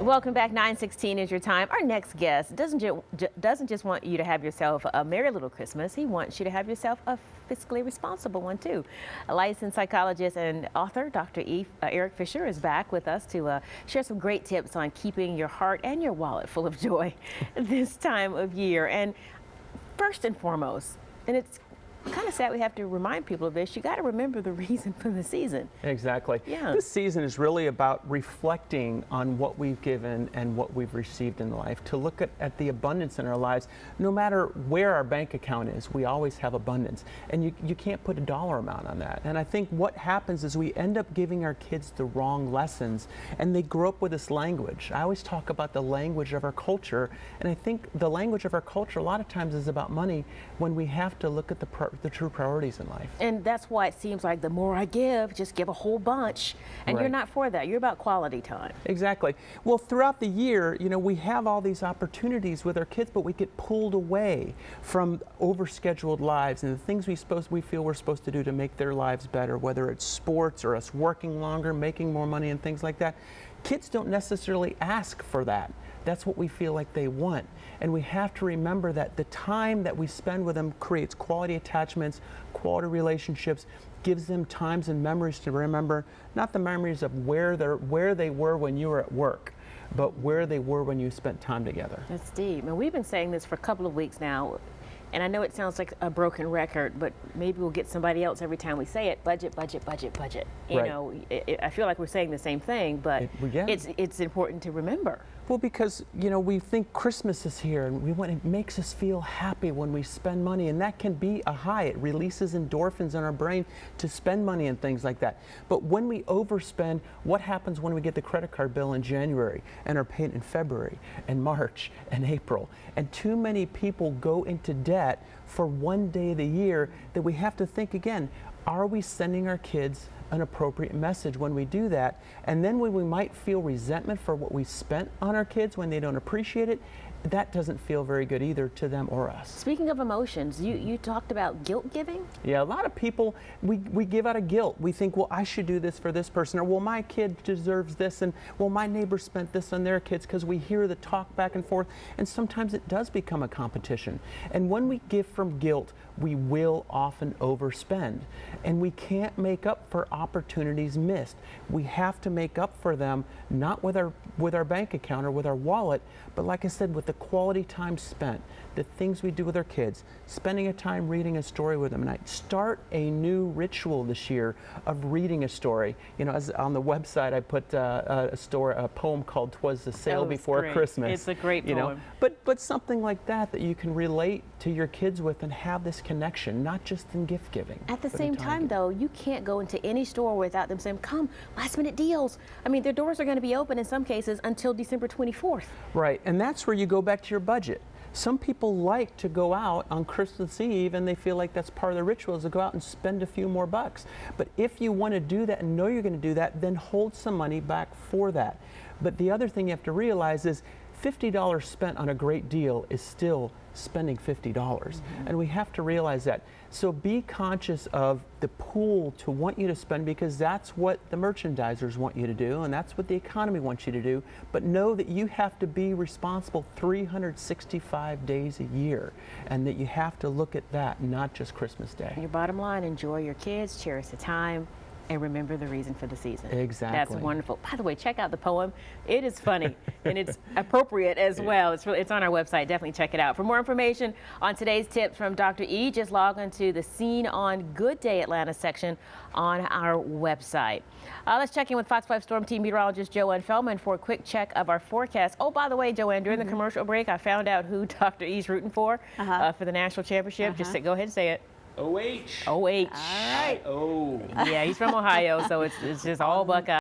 Welcome back. 9:16 is your time. Our next guest doesn't just want you to have yourself a merry little Christmas. He wants you to have yourself a fiscally responsible one too. A licensed psychologist and author, Dr. Erik Fisher, is back with us to share some great tips on keeping your heart and your wallet full of joy this time of year. And first and foremost, and it's kind of sad we have to remind people of this, you got to remember the reason for the season. Exactly. Yeah. This season is really about reflecting on what we've given and what we've received in life, to look at the abundance in our lives. No matter where our bank account is, we always have abundance. And you can't put a dollar amount on that. And I think what happens is we end up giving our kids the wrong lessons, and they grow up with this language. I always talk about the language of our culture, and I think the language of our culture a lot of times is about money, when we have to look at the true priorities in life. And that's why it seems like the more I give, just give a whole bunch. And You're not for that. You're about quality time. Exactly. Well, throughout the year, we have all these opportunities with our kids, but we get pulled away from overscheduled lives and the things we feel we're supposed to do to make their lives better, whether it's sports or us working longer, making more money and things like that. Kids don't necessarily ask for that. That's what we feel like they want. And we have to remember that the time that we spend with them creates quality attachments, quality relationships, gives them times and memories to remember, not the memories of where they were when you were at work, but where they were when you spent time together. That's deep. And we've been saying this for a couple of weeks now. And I know it sounds like a broken record, but maybe we'll get somebody else every time we say it. Budget, budget, budget, budget. I feel like we're saying the same thing, but it's important to remember. Well, because, we think Christmas is here, and it makes us feel happy when we spend money, and that can be a high. It releases endorphins in our brain to spend money and things like that. But when we overspend, what happens when we get the credit card bill in January and are paid in February and March and April? And too many people go into debt for one day of the year that we have to think again, are we sending our kids an appropriate message when we do that? And then when we might feel resentment for what we spent on our kids when they don't appreciate it, that doesn't feel very good either to them or us. Speaking of emotions, you talked about guilt giving? Yeah, a lot of people, we give out of guilt. We think, well, I should do this for this person, or well, my kid deserves this, and well, my neighbor spent this on their kids, because we hear the talk back and forth, and sometimes it does become a competition. And when we give from guilt, we will often overspend, and we can't make up for opportunities missed. We have to make up for them, not with our bank account or with our wallet, but like I said, with the quality time spent, the things we do with our kids, spending a time reading a story with them. And I start a new ritual this year of reading a story. As on the website, I put a poem called "'Twas the Sale Before Christmas." It's a great poem. But something like that you can relate to your kids with and have this connection, not just in gift giving. At the same time, though, you can't go into any store without them saying, "Come, last minute deals." I mean, their doors are going to be open in some cases until December 24th. Right, and that's where you go back to your budget. Some people like to go out on Christmas Eve, and they feel like that's part of the ritual, is to go out and spend a few more bucks. But if you want to do that and know you're going to do that, then hold some money back for that. But the other thing you have to realize is $50 spent on a great deal is still spending $50. And we have to realize that. So be conscious of the pool to want you to spend, because that's what the merchandisers want you to do, and that's what the economy wants you to do. But know that you have to be responsible 365 days a year, and that you have to look at that, not just Christmas Day. Your bottom line, enjoy your kids, cherish the time, and remember the reason for the season. Exactly. That's wonderful. By the way, check out the poem. It is funny and it's appropriate as well. It's on our website. Definitely check it out. For more information on today's tips from Dr. E, just log on to the Scene on Good Day Atlanta section on our website. Let's check in with Fox 5 Storm Team meteorologist Joanne Feldman for a quick check of our forecast. Oh, by the way, Joanne, during the commercial break, I found out who Dr. E's rooting for the national championship. Just go ahead and say it. OH. OH. All right. Oh. Yeah, he's from Ohio, so it's just all Buckeye.